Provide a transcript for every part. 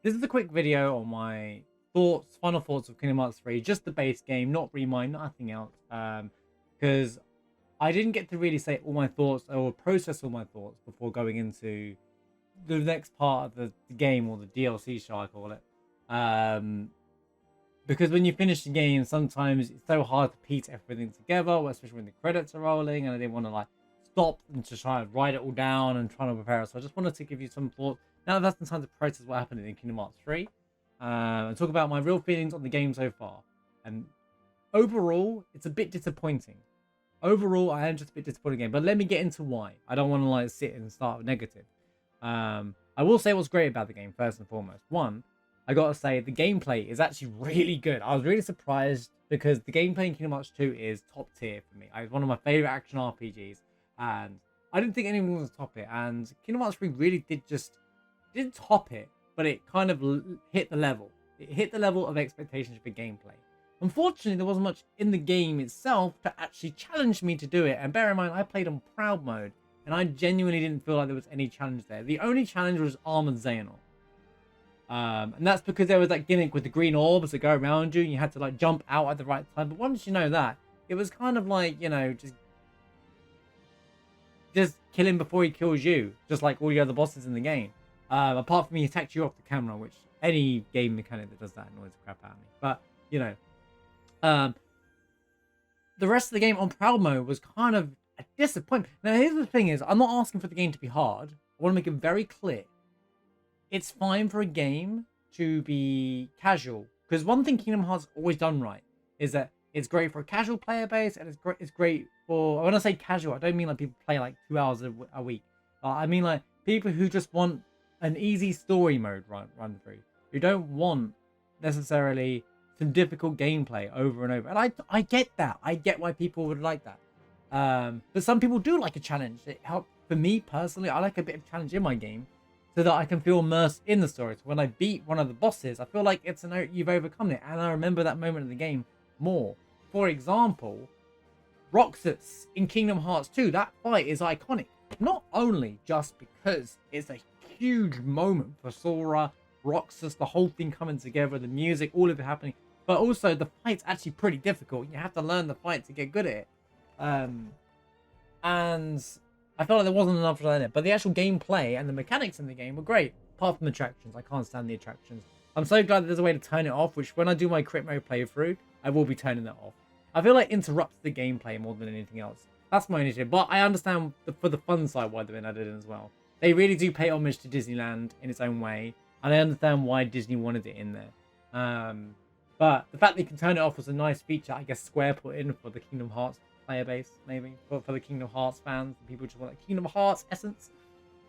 This is a quick video on my final thoughts of Kingdom Hearts 3, just the base game, not Remind, nothing else. Because I didn't get to really say all my thoughts or process all my thoughts before going into the next part of the game, or the DLC, shall I call it. Because when you finish the game, sometimes it's so hard to piece everything together, especially when the credits are rolling, and I didn't want to stop and just try to write it all down and try to prepare it. So I just wanted to give you some thoughts. Now that's the time to process what happened in Kingdom Hearts 3, and talk about my real feelings on the game so far. And overall, it's a bit disappointing. Overall, I am just a bit disappointed again. But let me get into why. I don't want to sit and start negative. I will say what's great about the game first and foremost. One, I gotta say the gameplay is actually really good. I was really surprised because the gameplay in Kingdom Hearts 2 is top tier for me. It's one of my favorite action RPGs, and I didn't think anyone was top it. And Kingdom Hearts 3 really didn't top it, but it kind of hit the level. It hit the level of expectations for gameplay. Unfortunately, there wasn't much in the game itself to actually challenge me to do it. And bear in mind, I played on proud mode, and I genuinely didn't feel like there was any challenge there. The only challenge was Armored Xehanort. And that's because there was that gimmick with the green orbs that go around you, and you had to jump out at the right time. But once you know that, it was kind of just kill him before he kills you, just like all the other bosses in the game. Apart from he attacks you off the camera, which any game mechanic that does that annoys the crap out of me. But the rest of the game on proud mode was kind of a disappointment. Now here's the thing: is I'm not asking for the game to be hard. I want to make it very clear. It's fine for a game to be casual, because one thing Kingdom Hearts always done right is that it's great for a casual player base, and it's great for, when I say casual, I don't mean people play 2 hours a week. I mean people who just want an easy story mode run through, who don't want necessarily some difficult gameplay over and over. And I get that. I get why people would like that. But some people do like a challenge. It helps. For me personally, I like a bit of challenge in my game, so that I can feel immersed in the story. So when I beat one of the bosses, I feel like you've overcome it, and I remember that moment in the game more. For example, Roxas in Kingdom Hearts 2, that fight is iconic. Not only just because it's a huge moment for Sora, Roxas, the whole thing coming together, the music, all of it happening, but also the fight's actually pretty difficult. You have to learn the fight to get good at it. And I felt like there wasn't enough to learn it, but the actual gameplay and the mechanics in the game were great. Apart from the attractions, I can't stand the attractions. I'm so glad that there's a way to turn it off, which when I do my crit mode playthrough, I will be turning that off. I feel like it interrupts the gameplay more than anything else. That's my initiative, but I understand for the fun side why they've been added in as well. They really do pay homage to Disneyland in its own way, and I understand why Disney wanted it in there. But the fact that you can turn it off was a nice feature, I guess Square put in for the Kingdom Hearts player base, maybe, for the Kingdom Hearts fans, people just want that Kingdom Hearts essence.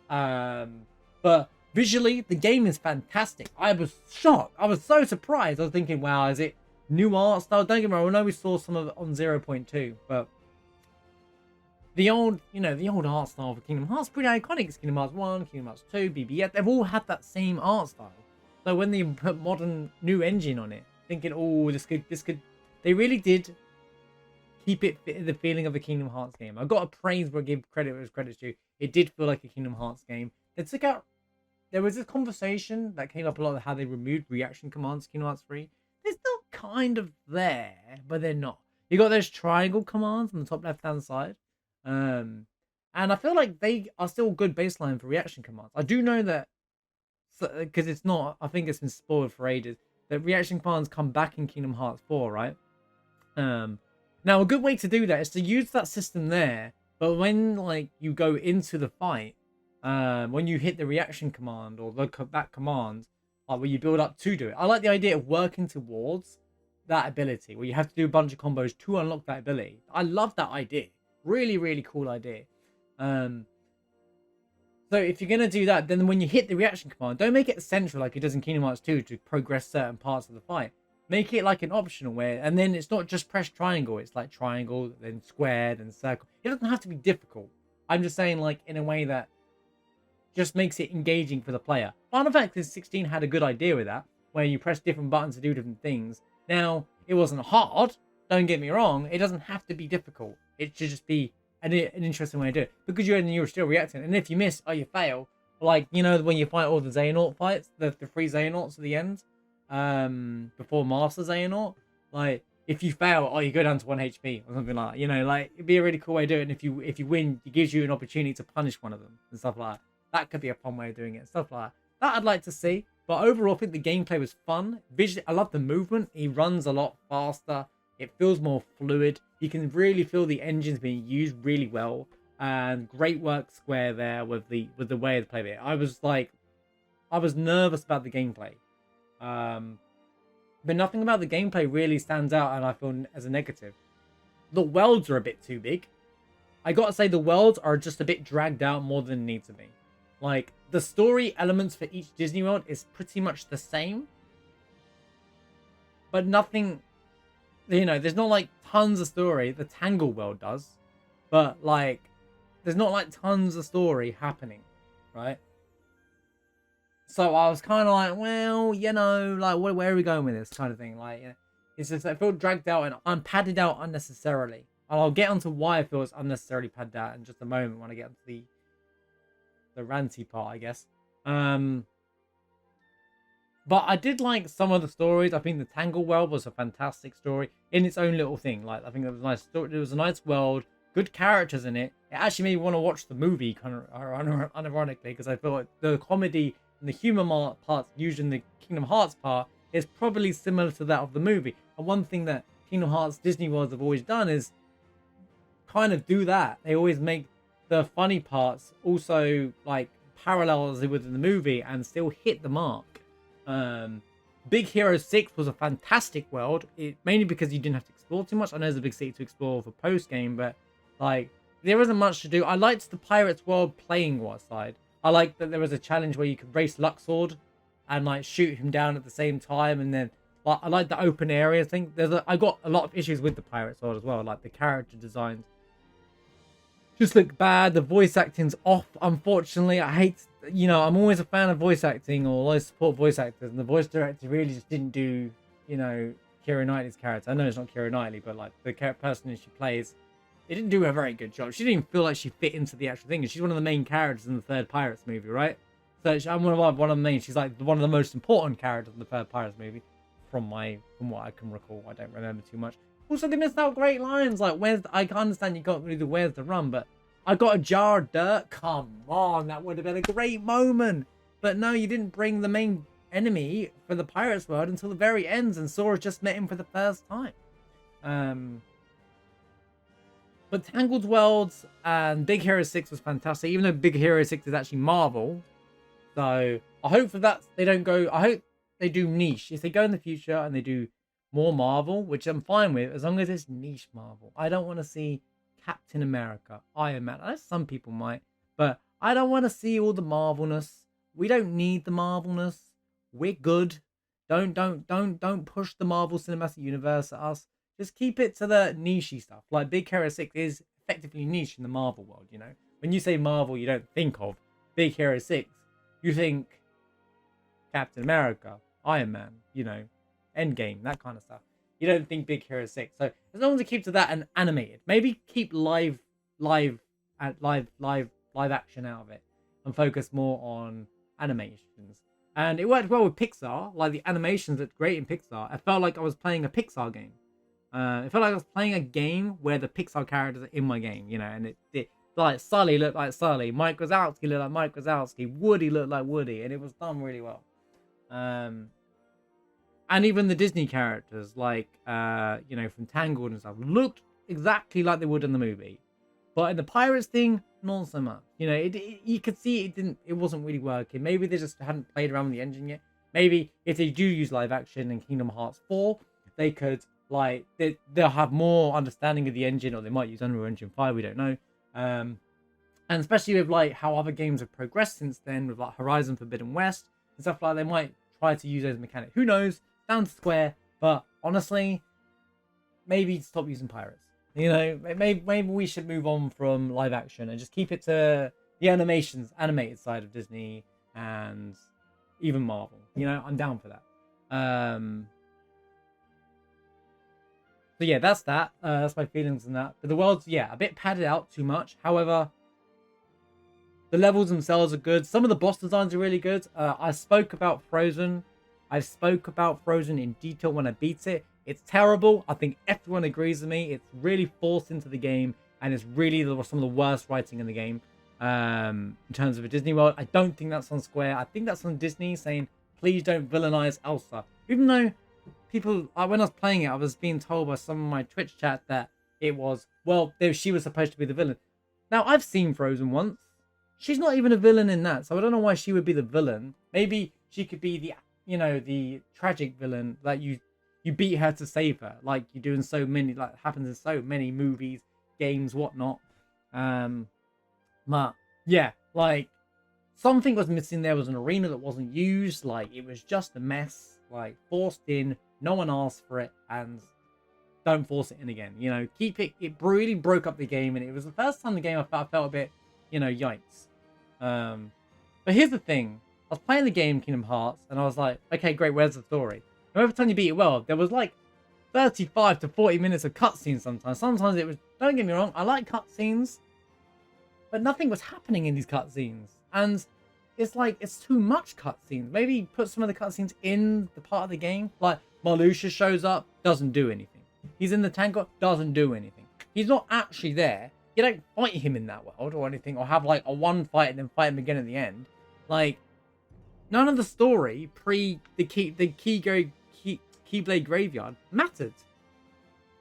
But visually, the game is fantastic. I was shocked. I was so surprised. I was thinking, wow, is it new art style? Don't get me wrong, I know we saw some of it on 0.2, but the old art style for Kingdom Hearts is pretty iconic. It's Kingdom Hearts 1, Kingdom Hearts 2, BB-8, they've all had that same art style. So when they put modern new engine on it, thinking, oh, this could, they really did keep it the feeling of a Kingdom Hearts game. I got to praise where I give credit where credit's due. It did feel like a Kingdom Hearts game. There was this conversation that came up a lot of how they removed reaction commands in Kingdom Hearts 3. They're still kind of there, but they're not. You got those triangle commands on the top left hand side. And I feel like they are still good baseline for reaction commands. I do know that, because it's not, I think it's been spoiled for ages, that reaction commands come back in Kingdom Hearts 4, right? Now, a good way to do that is to use that system there, but when you go into the fight, when you hit the reaction command or that command, where you build up to do it. I like the idea of working towards that ability, where you have to do a bunch of combos to unlock that ability. I love that idea. Really, really cool idea. So if you're going to do that, then when you hit the reaction command, don't make it essential like it does in Kingdom Hearts 2 to progress certain parts of the fight. Make it like an optional way, and then it's not just press triangle. It's like triangle, then square, then circle. It doesn't have to be difficult. I'm just saying in a way that just makes it engaging for the player. Final Fantasy 16 had a good idea with that, where you press different buttons to do different things. Now, it wasn't hard, don't get me wrong. It doesn't have to be difficult. It should just be an interesting way to do it, because you're still reacting, and if you miss or you fail, Like, you know, when you fight all the Xehanort fights, the three Xehanorts at the end, before Master Xehanort, like, if you fail, oh, you go down to 1 HP or something like that. You know, like, it'd be a really cool way to do it. And if you win, it gives you an opportunity to punish one of them and stuff like that. That could be a fun way of doing it, stuff like that. That I'd like to see. But overall, I think the gameplay was fun. Visually, I love the movement. He runs a lot faster. It feels more fluid. You can really feel the engines being used really well. And great work Square there with the way they played it. I was nervous about the gameplay. But nothing about the gameplay really stands out, and I feel as a negative. The worlds are a bit too big. I gotta say, the worlds are just a bit dragged out more than they need to be. Like, the story elements for each Disney World is pretty much the same. But nothing, you know, there's not like tons of story. The Tangle World does. But like, there's not like tons of story happening, right? So I was kind of like, well, you know, like, where are we going with this kind of thing? Like, you know, it's just, I feel dragged out and I'm padded out unnecessarily. And I'll get onto why I feel it's unnecessarily padded out in just a moment when I get into the ranty part, I guess. But I did like some of the stories. I think the Tangle World was a fantastic story in its own little thing. Like, I think it was a nice story. It was a nice world, good characters in it. It actually made me want to watch the movie, kind of unironically, because I felt like the comedy and the humor parts used in the Kingdom Hearts part is probably similar to that of the movie. And one thing that Kingdom Hearts Disney Worlds have always done is kind of do that. They always make the funny parts also like parallels within the movie and still hit the mark. Big Hero 6 was a fantastic world, mainly because you didn't have to explore too much. I know there's a big city to explore for post game, but like there isn't much to do. I liked the Pirates World playing side. I liked that there was a challenge where you could race Luxord and like shoot him down at the same time, and then like, I like the open area thing. I got a lot of issues with the Pirates World as well, like the character designs just look bad. The voice acting's off, unfortunately. I hate, you know, I'm always a fan of voice acting or always support voice actors, and the voice director really just didn't do, you know, Keira Knightley's character. I know it's not Keira Knightley, but like the person she plays, it didn't do a very good job. She didn't even feel like she fit into the actual thing. And she's one of the main characters in the third Pirates movie, right? So I'm one of the main. She's like one of the most important characters in the third Pirates movie, from what I can recall. I don't remember too much. Also, they missed out great lines like I can understand you got really the where's the run, but I got a jar of dirt. Come on, that would have been a great moment. But no, you didn't bring the main enemy for the Pirates World until the very end, and Sora just met him for the first time. But Tangled Worlds and Big Hero 6 was fantastic, even though Big Hero 6 is actually Marvel. So I hope for that they don't go. I hope they do niche. If they go in the future and they do more Marvel, which I'm fine with, as long as it's niche Marvel. I don't want to see Captain America, Iron Man. I know some people might, but I don't want to see all the Marvelness. We don't need the Marvelness. We're good. Don't push the Marvel Cinematic Universe at us. Just keep it to the niche stuff. Like Big Hero 6 is effectively niche in the Marvel world, you know. When you say Marvel, you don't think of Big Hero 6. You think Captain America, Iron Man, you know, Endgame, that kind of stuff. You don't think Big Hero 6. So as long as it keeps to that and animated, maybe keep live action out of it and focus more on animations. And it worked well with Pixar. Like the animations looked great in Pixar. I felt like I was playing a Pixar game. It felt like I was playing a game where the Pixar characters are in my game, you know, and it like Sully looked like Sully, Mike Wazowski looked like Mike Wazowski, Woody looked like Woody, and it was done really well. And even the Disney characters, like you know, from Tangled and stuff, looked exactly like they would in the movie. But in the Pirates thing, not so much. You know, you could see it wasn't really working. Maybe they just hadn't played around with the engine yet. Maybe if they do use live action in Kingdom Hearts 4, they could like they'll have more understanding of the engine, or they might use Unreal Engine 5. We don't know. And especially with like how other games have progressed since then, with like Horizon Forbidden West and stuff like that, they might try to use those mechanics. Who knows? Down to Square, but honestly, maybe stop using pirates. You know, maybe we should move on from live action and just keep it to the animated side of Disney and even Marvel. You know, I'm down for that. So yeah, that's that. That's my feelings on that. But the world's, yeah, a bit padded out too much. However, The levels themselves are good. Some of the boss designs are really good. I spoke about Frozen. I spoke about Frozen in detail when I beat it. It's terrible. I think everyone agrees with me. It's really forced into the game, and it's really some of the worst writing in the game. In terms of a Disney World, I don't think that's on Square. I think that's on Disney saying, please don't villainize Elsa. Even though people, when I was playing it, I was being told by some of my Twitch chat that it was, well, she was supposed to be the villain. Now, I've seen Frozen once. She's not even a villain in that, so I don't know why she would be the villain. Maybe she could be the, the tragic villain that you beat her to save her, like you do in so many, like happens in so many movies, games, whatnot. But yeah, like something was missing. There was an arena that wasn't used. Like it was just a mess, like forced in. No one asked for it, and don't force it in again. Keep it. It really broke up the game, and it was the first time the game I felt a bit, yikes. But here's the thing. I was playing the game Kingdom Hearts, and I was like, okay, great, where's the story? And every time you beat it well, there was like 35 to 40 minutes of cutscenes sometimes. Sometimes it was, don't get me wrong, I like cutscenes, but nothing was happening in these cutscenes. And it's like, it's too much cutscenes. Maybe put some of the cutscenes in the part of the game. Like, Marluxia shows up, doesn't do anything. He's in the tank, doesn't do anything. He's not actually there. You don't fight him in that world or anything, or have like a one fight and then fight him again at the end. Like, none of the story pre the Keyblade Graveyard mattered.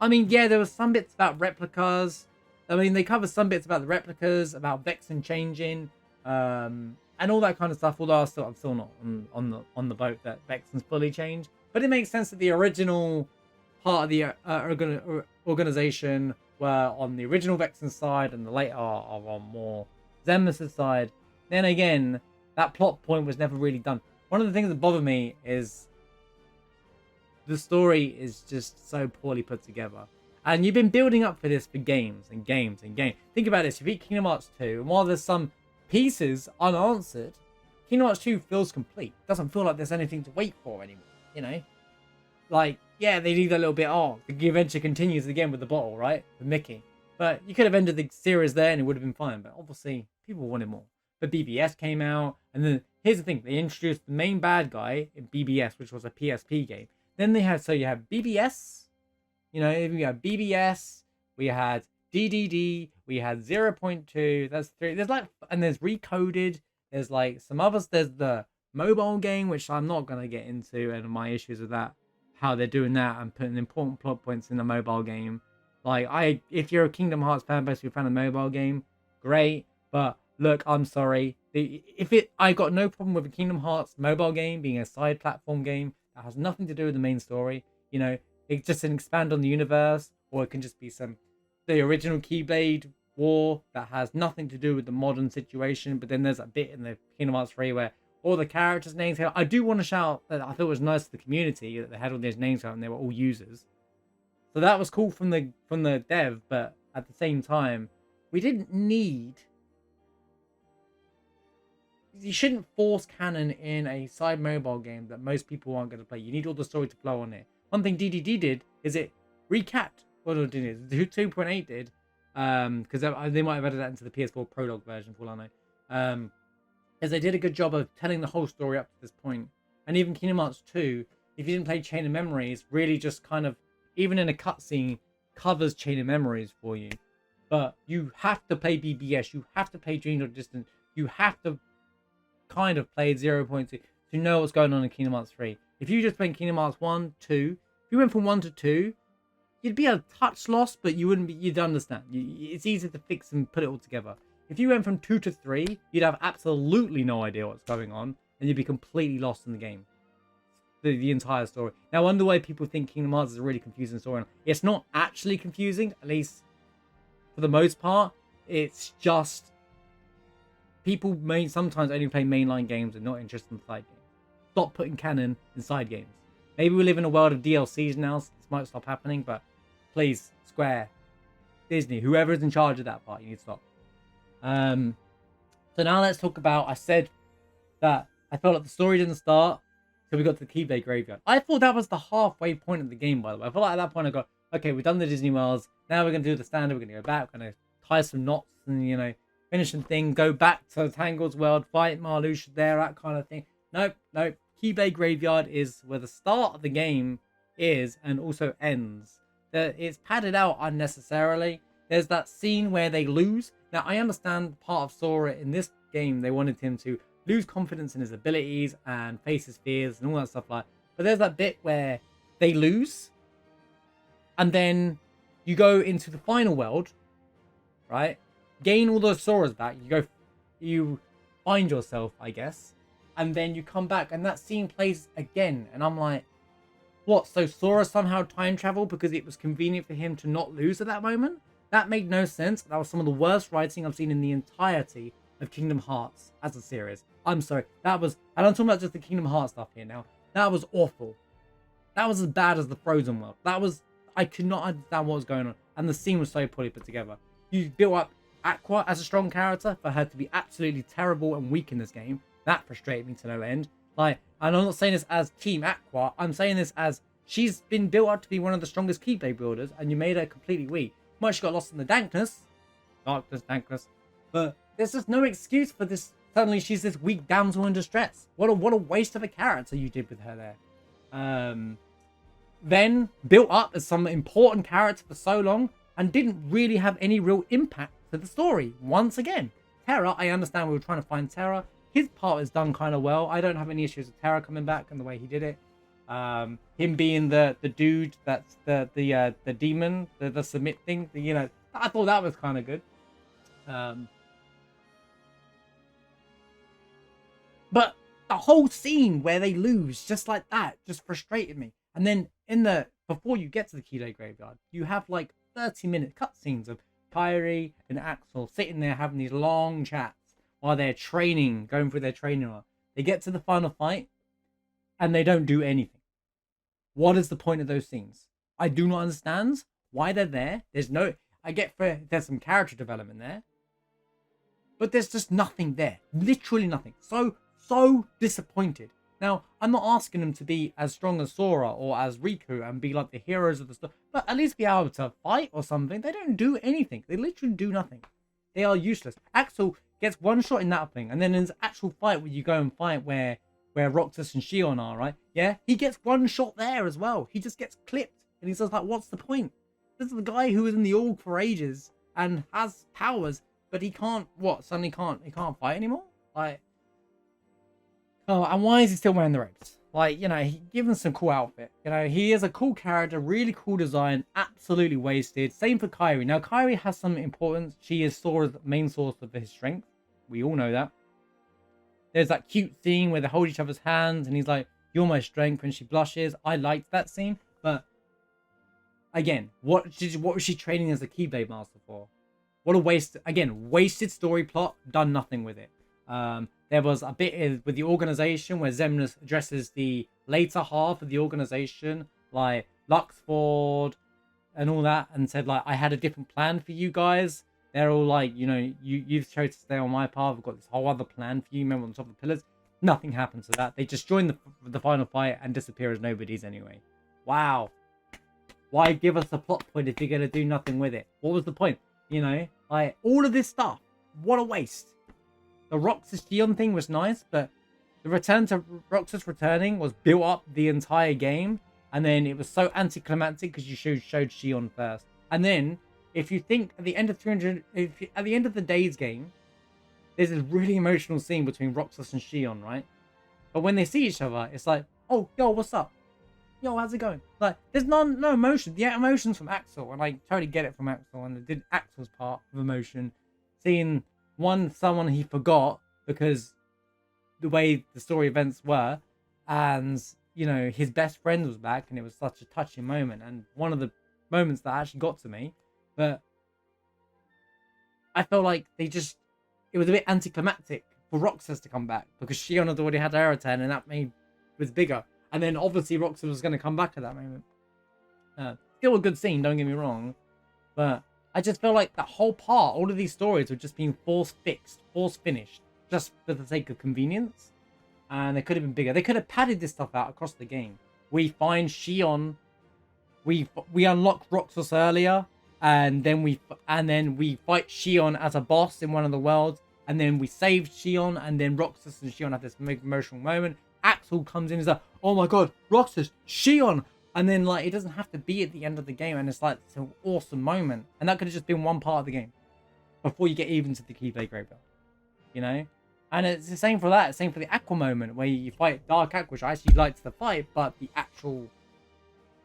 I mean, yeah, there was some bits about replicas. I mean, they covered some bits about the replicas, about Vexen changing, and all that kind of stuff. Although I'm still not on the boat that Vexen's fully changed. But it makes sense that the original part of the organization were on the original Vexen side, and the later are on more Zenmus's side. Then again, that plot point was never really done. One of the things that bother me is the story is just so poorly put together. And you've been building up for this for games and games and games. Think about this. You beat Kingdom Hearts 2, and while there's some pieces unanswered, Kingdom Hearts 2 feels complete. It doesn't feel like there's anything to wait for anymore, Like, yeah, they leave a little bit, the adventure continues again with the bottle, right? With Mickey. But you could have ended the series there and it would have been fine. But obviously, people wanted more. But BBS came out, and then here's the thing: they introduced the main bad guy in BBS, which was a PSP game. Then you have BBS, we had BBS, we had DDD, we had 0.2. That's 3. There's Recoded. There's like some others. There's the mobile game, which I'm not gonna get into, and my issues with that, how they're doing that and putting important plot points in the mobile game. Like, if you're a Kingdom Hearts fan base, you're a fan of the mobile game, great. But look, I'm sorry. I got no problem with a Kingdom Hearts mobile game being a side platform game that has nothing to do with the main story. It just can expand on the universe, or it can just be the original Keyblade War that has nothing to do with the modern situation. But then there's a bit in the Kingdom Hearts 3 where all the characters' names here. I do want to shout that I thought it was nice for the community that they had all these names out and they were all users. So that was cool from the dev, but at the same time, we didn't need. You shouldn't force canon in a side mobile game that most people aren't going to play. You need all the story to flow on it. One thing DDD did is it recapped what it did. 2.8 did, because they might have added that into the PS4 prologue version, for all I know. As they did a good job of telling the whole story up to this point. And even Kingdom Hearts 2, if you didn't play Chain of Memories, really just kind of, even in a cutscene, covers Chain of Memories for you. But you have to play BBS, you have to play Dream of Distance, you have to kind of play 0.2 to know what's going on in Kingdom Hearts 3. If you just played Kingdom Hearts 1, 2, if you went from 1 to 2, you'd be a touch lost, but you'd understand. It's easy to fix and put it all together. If you went from 2 to 3, you'd have absolutely no idea what's going on, and you'd be completely lost in the game. The entire story. Now, I wonder why people think Kingdom Hearts is a really confusing story. It's not actually confusing, at least for the most part. It's just people may sometimes only play mainline games and not interested in side games. Stop putting canon in side games. Maybe we live in a world of DLCs now, so this might stop happening, but please, Square, Disney, whoever is in charge of that part, you need to stop. So now let's talk about, I said that I felt like the story didn't start till we got to the Keyblade Graveyard. I thought that was the halfway point of the game, by the way. I felt like at that point I got, okay, we've done the Disney Worlds, now we're going to do the standard, we're going to go back, we're going to tie some knots and, finishing thing, go back to Tangled's world, fight Marluxia there, that kind of thing. Nope, nope. Keyblade Graveyard is where the start of the game is and also ends. It's padded out unnecessarily. There's that scene where they lose. Now, I understand part of Sora in this game, they wanted him to lose confidence in his abilities and face his fears and all that stuff like that. But there's that bit where they lose. And then you go into the final world, right? Gain all those Soras back. You find yourself, I guess. And then you come back and that scene plays again. And I'm like, what? So Sora somehow time traveled because it was convenient for him to not lose at that moment? That made no sense. That was some of the worst writing I've seen in the entirety of Kingdom Hearts as a series. I'm sorry. That was, and I'm talking about just the Kingdom Hearts stuff here now. That was awful. That was as bad as the Frozen world. That was, I could not understand what was going on. And the scene was so poorly put together. You built up Aqua as a strong character for her to be absolutely terrible and weak in this game. That frustrated me to no end. Like, and I'm not saying this as Team Aqua. I'm saying this as she's been built up to be one of the strongest Keyblade builders, and you made her completely weak. Much she got lost in the darkness, but there's just no excuse for this. Suddenly she's this weak damsel in distress. What a waste of a character you did with her there. Then built up as some important character for so long and didn't really have any real impact to the story. Once again, Terra, I understand we were trying to find Terra. His part is done kind of well. I don't have any issues with Terra coming back and the way he did it. Him being the dude that's the demon, the submit thing, I thought that was kind of good. But the whole scene where they lose just like that just frustrated me. And then before you get to the Keyblade Graveyard, you have like 30-minute cutscenes of Kairi and Axel sitting there having these long chats while they're training, going through their training arc. They get to the final fight and they don't do anything. What is the point of those scenes? I do not understand why they're there. I get there's some character development there, but there's just nothing there. Literally nothing. So disappointed. Now, I'm not asking them to be as strong as Sora or as Riku and be like the heroes of the story, but at least be able to fight or something. They don't do anything. They literally do nothing. They are useless. Axel gets one shot in that thing, and then there's an actual fight where you go and fight where Roxas and Shion are, right? Yeah, he gets one shot there as well. He just gets clipped, and he's just like, what's the point? This is the guy who was in the org for ages and has powers, but he can't, suddenly he can't fight anymore? Like, oh, and why is he still wearing the robes? Like, he give him some cool outfit. He is a cool character, really cool design, absolutely wasted. Same for Kairi. Now, Kairi has some importance. She is Sora's main source of his strength. We all know that. There's that cute scene where they hold each other's hands and he's like, you're my strength, and she blushes. I liked that scene, but again, what was she training as a Keyblade Master for? What a waste. Again, wasted story plot, done nothing with it. There was a bit with the organization where Xemnas addresses the later half of the organization, like Luxford and all that, and said, like, I had a different plan for you guys. They're all like, you've chose to stay on my path. I've got this whole other plan for you. Remember, on top of the pillars. Nothing happens to that. They just join the final fight and disappear as nobodies anyway. Wow. Why give us a plot point if you're going to do nothing with it? What was the point? Like, all of this stuff. What a waste. The Roxas Shion thing was nice, but the return to Roxas returning was built up the entire game. And then it was so anticlimactic because you showed Shion first. And then, if you think at the end of at the end of the Days game, there's this really emotional scene between Roxas and Shion, right? But when they see each other, it's like, oh, yo, what's up? Yo, how's it going? Like, there's no emotion. The emotion's from Axel, and I totally get it from Axel, and I did Axel's part of emotion. Seeing someone he forgot because the way the story events were, and, his best friend was back, and it was such a touching moment, and one of the moments that actually got to me. But I felt like it was a bit anticlimactic for Roxas to come back because Shion had already had her return, and that was bigger. And then obviously Roxas was going to come back at that moment. Still a good scene, don't get me wrong, but I just felt like that whole part, all of these stories were just being force finished, just for the sake of convenience. And they could have been bigger. They could have padded this stuff out across the game. We find Shion. We unlock Roxas earlier. and then we fight Shion as a boss in one of the worlds, and then we save Shion, and then Roxas and Shion have this emotional moment. Axel comes in and is like, oh my god, Roxas, Shion, and then like it doesn't have to be at the end of the game, and it's like it's an awesome moment, and that could have just been one part of the game before you get even to the Keyblade Graveyard, you know. And it's the same for that. Same for the Aqua moment where you fight Dark Aqua, which I actually liked the fight, but the actual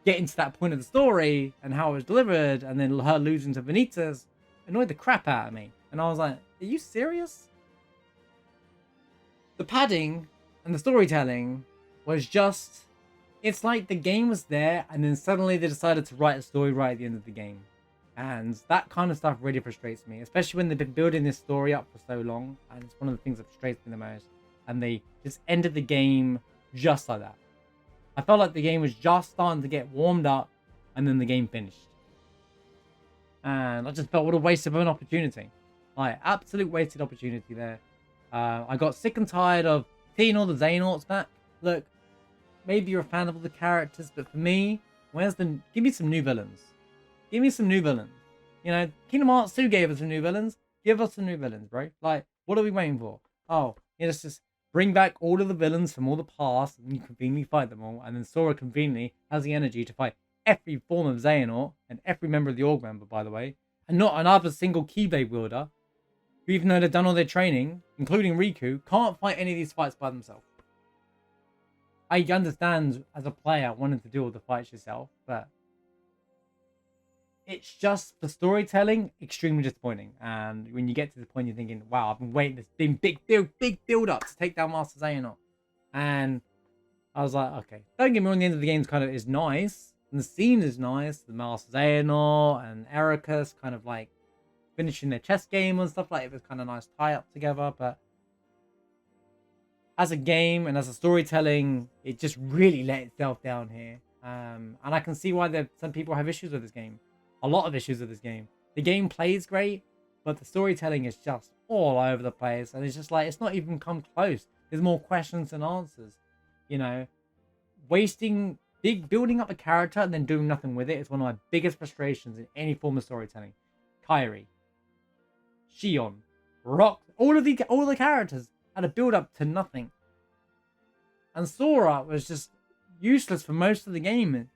getting to that point of the story and how it was delivered, and then her losing to Vanitas annoyed the crap out of me. And I was like, are you serious? The padding and the storytelling was just, it's like the game was there and then suddenly they decided to write a story right at the end of the game. And that kind of stuff really frustrates me, especially when they've been building this story up for so long. And it's one of the things that frustrates me the most. And they just ended the game just like that. I felt like the game was just starting to get warmed up, and then the game finished. And I just felt what a waste of an opportunity. Like, absolute wasted opportunity there. I got sick and tired of seeing all the Xehanorts back. Look, maybe you're a fan of all the characters, but for me, give me some new villains. Give me some new villains. You know, Kingdom Hearts 2 gave us some new villains. Give us some new villains, bro. Like, what are we waiting for? Oh, let's just bring back all of the villains from all the past, and you conveniently fight them all, and then Sora conveniently has the energy to fight every form of Xehanort, and every member of the Org member, by the way, and not another single Keyblade wielder, who, even though they've done all their training, including Riku, can't fight any of these fights by themselves. I understand, as a player, wanting to do all the fights yourself, but it's just, the storytelling, extremely disappointing. And when you get to the point, you're thinking, wow, I've been waiting, this been big build up to take down Master Xehanort. And I was like, okay, don't get me wrong, the end of the game is nice, and the scene is nice, the Master Xehanort and Ericus kind of like finishing their chess game and stuff, like it was kind of nice tie up together. But as a game and as a storytelling, it just really let itself down here. And I can see why some people have issues with this game. A lot of issues with this game. The game plays great, but the storytelling is just all over the place, and it's just like, it's not even come close. There's more questions than answers, you know. Building up a character and then doing nothing with it is one of my biggest frustrations in any form of storytelling. Kairi, Shion, Rock, all the characters had a build up to nothing, and Sora was just useless for most of the game.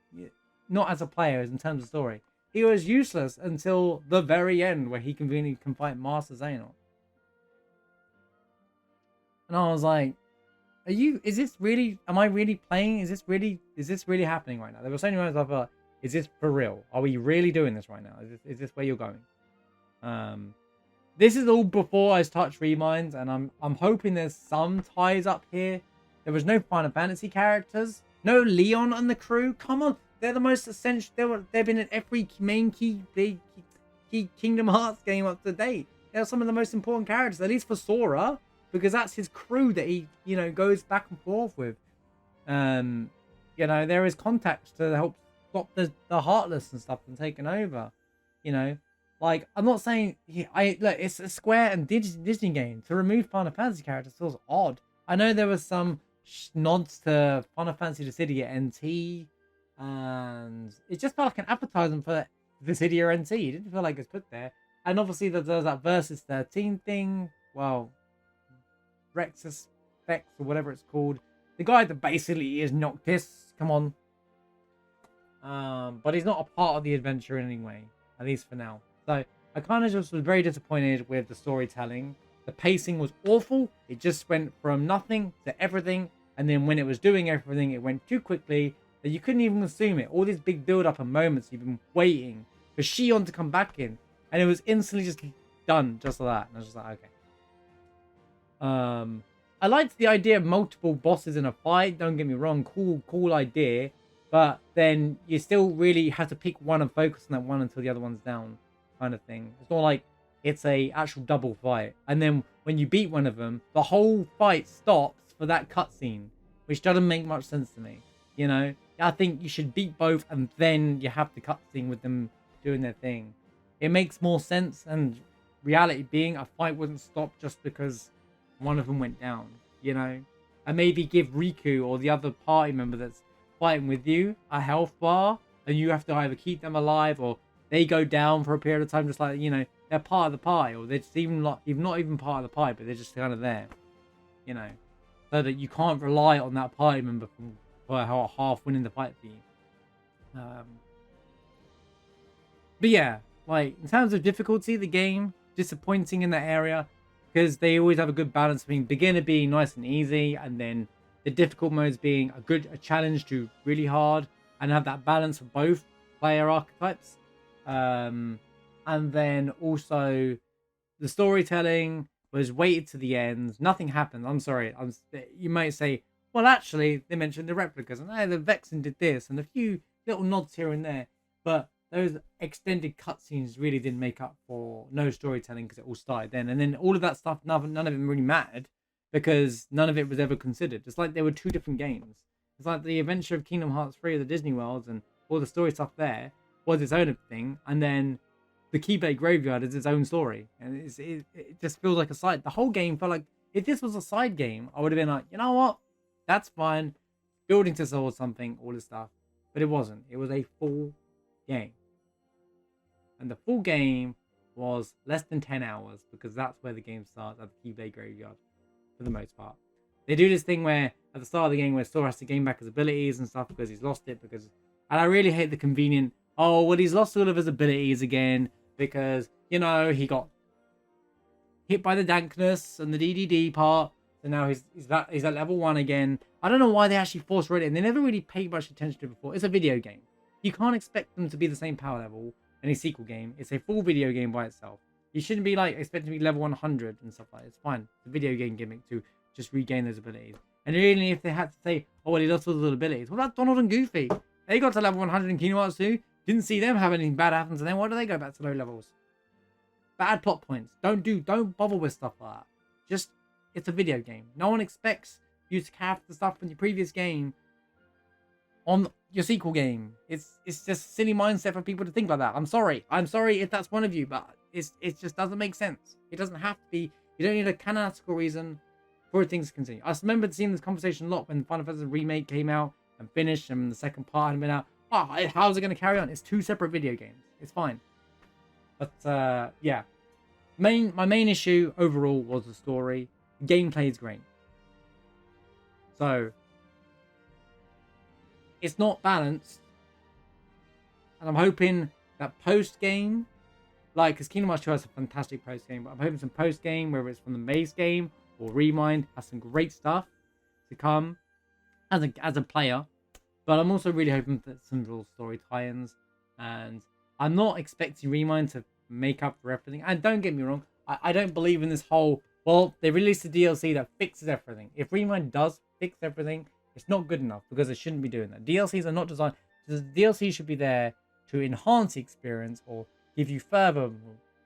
Not as a player, as in terms of story. He was useless until the very end, where he conveniently can fight Master Xehanort. And I was like, is this really, am I really playing? Is this really happening right now? There were so many moments I thought, is this for real? Are we really doing this right now? Is this where you're going? This is all before I touch Reminds, and I'm hoping there's some ties up here. There was no Final Fantasy characters, no Leon and the crew. Come on. They're the most essential. They've been in every main key Kingdom Hearts game up to date. They're some of the most important characters, at least for Sora, because that's his crew that he, you know, goes back and forth with. You know, there is contacts to help stop the Heartless and stuff from taking over. You know, like, I'm not saying look, it's a Square and Disney game. To remove Final Fantasy characters feels odd. I know there was some nods to Final Fantasy the City at NT. And it just felt like an advertisement for the City or NT. It didn't feel like it's put there. And obviously there's that Versus 13 thing. Well, Rexus Vex or whatever it's called. The guy that basically is Noctis. Come on. But he's not a part of the adventure in any way. At least for now. So I kind of just was very disappointed with the storytelling. The pacing was awful. It just went from nothing to everything. And then when it was doing everything, it went too quickly that you couldn't even consume it. All these big build-up and moments you've been waiting for Shion to come back in, and it was instantly just done just like that. And I was just like, okay. I liked the idea of multiple bosses in a fight. Don't get me wrong, cool idea. But then you still really have to pick one and focus on that one until the other one's down, kind of thing. It's not like it's a actual double fight, and then when you beat one of them, the whole fight stops for that cutscene, which doesn't make much sense to me. You know, I think you should beat both and then you have the cutscene with them doing their thing. It makes more sense, and reality being, a fight wouldn't stop just because one of them went down, you know? And maybe give Riku or the other party member that's fighting with you a health bar, and you have to either keep them alive or they go down for a period of time, just like, you know, they're part of the pie, or they're just even not even part of the pie, but they're just kind of there, you know, so that you can't rely on that party member for half winning the fight for you. But yeah, like in terms of difficulty, the game disappointing in that area, because they always have a good balance between beginner being nice and easy, and then the difficult modes being a challenge to really hard, and have that balance of both player archetypes. And then also the storytelling was weighted to the end. Nothing happened. I'm sorry. You might say, well, actually, they mentioned the replicas, and the Vexen did this, and a few little nods here and there, but those extended cutscenes really didn't make up for no storytelling, because it all started then, and then all of that stuff, none of it really mattered, because none of it was ever considered. It's like there were two different games. It's like the adventure of Kingdom Hearts 3 of the Disney worlds and all the story stuff there was its own thing, and then the Keyblade Graveyard is its own story, and it just feels like a side. The whole game felt like, if this was a side game, I would have been like, you know what, that's fine, building to solve something, all this stuff, but it wasn't. It was a full game, and the full game was less than 10 hours, because that's where the game starts, at the Keyblade Graveyard, for the most part. They do this thing where at the start of the game where Sora has to gain back his abilities and stuff because he's lost it, and I really hate the convenient, oh well, he's lost all of his abilities again because, you know, he got hit by the dankness and the DDD part, so now he's at level 1 again. I don't know why they actually force read it, and they never really paid much attention to it before. It's a video game. You can't expect them to be the same power level in a sequel game. It's a full video game by itself. You shouldn't be like expecting to be level 100 and stuff like that. It's fine. It's a video game gimmick to just regain those abilities. And really, if they had to say, oh well, he lost all those abilities, well, that's Donald and Goofy. They got to level 100 in Kingdom Hearts 2. Didn't see them have anything bad happen to them. Why do they go back to low levels? Bad plot points. Don't bother with stuff like that. Just, it's a video game. No one expects you to have the stuff from your previous game on your sequel game. It's just a silly mindset for people to think like that. I'm sorry if that's one of you, but it just doesn't make sense. It doesn't have to be. You don't need a canonical reason for things to continue. I remember seeing this conversation a lot when Final Fantasy Remake came out and finished, and the second part hadn't been out. Oh, how's it going to carry on? It's two separate video games. It's fine. But yeah, my main issue overall was the story. Gameplay is great, so it's not balanced, and I'm hoping that post game, like, because Kingdom Hearts 2 has a fantastic post game, but I'm hoping some post game, whether it's from the base game or Remind, has some great stuff to come as a player. But I'm also really hoping for some little story tie-ins, and I'm not expecting Remind to make up for everything. And don't get me wrong, I don't believe in this whole, well, they released a DLC that fixes everything. If Remind does fix everything, it's not good enough, because they shouldn't be doing that. DLCs are not designed, the DLC should be there to enhance the experience or give you further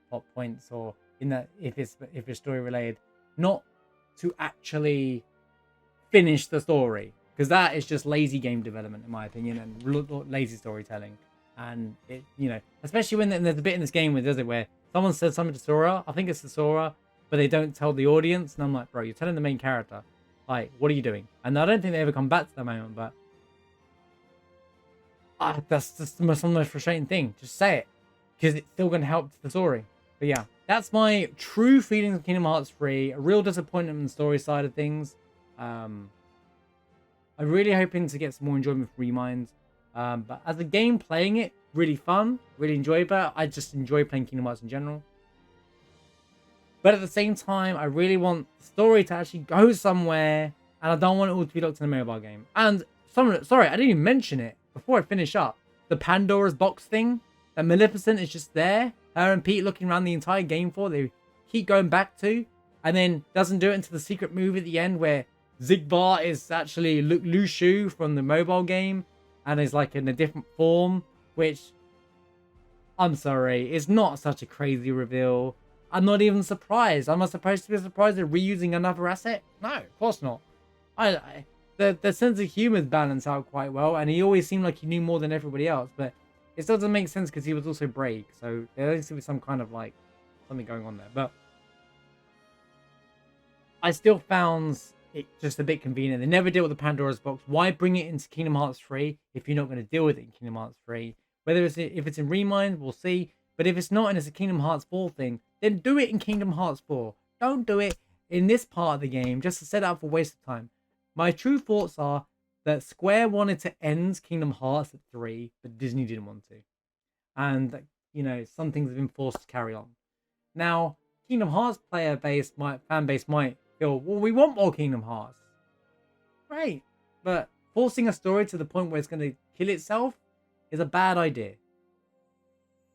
plot points, or in that if it's story related, not to actually finish the story. Because that is just lazy game development, in my opinion, and lazy storytelling. And it, you know, especially when there's a bit in this game where someone says something to Sora, I think it's to Sora, but they don't tell the audience, and I'm like, bro, you're telling the main character, like, what are you doing? And I don't think they ever come back to that moment, but that's just the most frustrating thing. Just say it, because it's still going to help the story. But yeah, that's my true feelings of Kingdom Hearts 3. A real disappointment in the story side of things. I'm really hoping to get some more enjoyment from Remind. But as a game, playing it, really fun, really enjoyable. I just enjoy playing Kingdom Hearts in general. But at the same time, I really want the story to actually go somewhere, and I don't want it all to be locked in a mobile game. And sorry, I didn't even mention it before I finish up. The Pandora's box thing, that Maleficent is just there, her and Pete looking around the entire game for, they keep going back to, and then doesn't do it until the secret move at the end where Zigbar is actually Lu Shu from the mobile game, and is like in a different form, which, I'm sorry, is not such a crazy reveal. I'm not even surprised. Am I supposed to be surprised at reusing another asset? No, of course not. The sense of humor is balanced out quite well, and he always seemed like he knew more than everybody else, but it still doesn't make sense because he was also Braig, so there needs to be some kind of like something going on there. But I still found it just a bit convenient. They never deal with the Pandora's box. Why bring it into Kingdom Hearts 3 if you're not going to deal with it in Kingdom Hearts 3? Whether it's if it's in Remind, we'll see. But if it's not and it's a Kingdom Hearts 4 thing, then do it in Kingdom Hearts 4. Don't do it in this part of the game just to set it up for waste of time. My true thoughts are that Square wanted to end Kingdom Hearts at 3, but Disney didn't want to. And, you know, some things have been forced to carry on. Now, Kingdom Hearts fan base might feel, well, we want more Kingdom Hearts. Great. But forcing a story to the point where it's going to kill itself is a bad idea.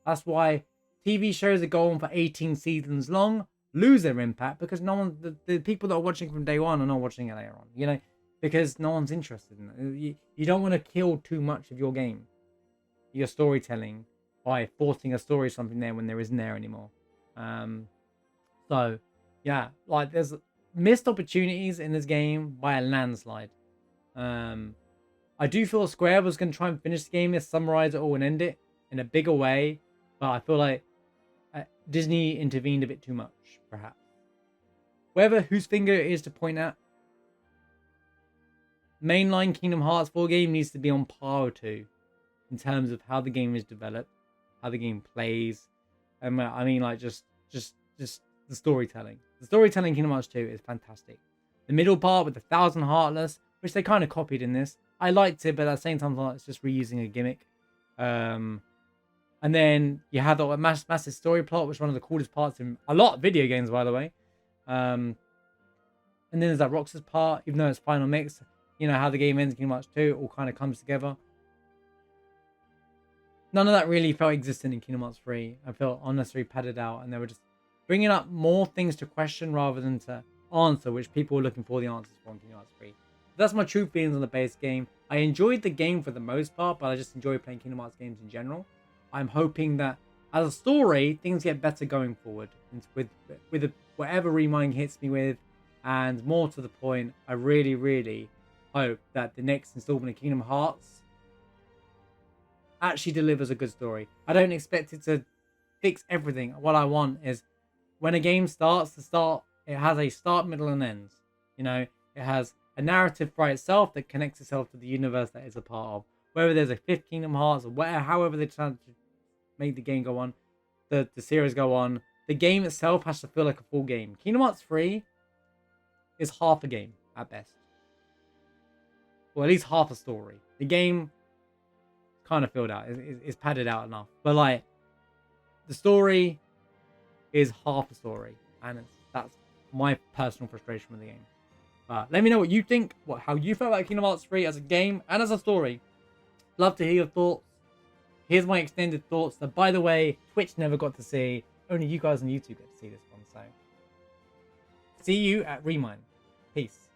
That's why TV shows that go on for 18 seasons long lose their impact, because no one, the people that are watching from day one are not watching it later on, you know, because no one's interested in it. You don't want to kill too much of your game, your storytelling, by forcing a story or something there when there isn't there anymore. So yeah, like there's missed opportunities in this game by a landslide. I do feel Square was going to try and finish the game, summarize it all and end it in a bigger way, but I feel like Disney intervened a bit too much, perhaps. Whoever whose finger it is to point at, mainline Kingdom Hearts 4 game needs to be on par to in terms of how the game is developed, how the game plays. I mean, like just the storytelling. The storytelling in Kingdom Hearts 2 is fantastic. The middle part with the 1,000 Heartless, which they kind of copied in this, I liked it, but at the same time, it's just reusing a gimmick. And then you have the massive story plot, which is one of the coolest parts in a lot of video games, by the way. And then there's that Roxas part, even though it's final mix. You know, how the game ends in Kingdom Hearts 2, it all kind of comes together. None of that really felt existent in Kingdom Hearts 3. I felt unnecessarily padded out, and they were just bringing up more things to question rather than to answer, which people were looking for the answers for in Kingdom Hearts 3. That's my true feelings on the base game. I enjoyed the game for the most part, but I just enjoy playing Kingdom Hearts games in general. I'm hoping that as a story, things get better going forward with whatever Remind hits me with, and more to the point, I really, really hope that the next installment of Kingdom Hearts actually delivers a good story. I don't expect it to fix everything. What I want is when a game starts, it has a start, middle, and end. You know, it has a narrative by itself that connects itself to the universe that it's a part of. Whether there's a 5th Kingdom Hearts or whatever, however they try to make the game go on, the series go on, the game itself has to feel like a full game. Kingdom Hearts 3 is half a game at best. Or at least half a story. The game kind of filled out. It's padded out enough. But like, the story is half a story. And that's my personal frustration with the game. But let me know what you think, how you felt about Kingdom Hearts 3 as a game and as a story. Love to hear your thoughts. Here's my extended thoughts that, by the way, Twitch never got to see. Only you guys on YouTube get to see this one. So, see you at Remind. Peace.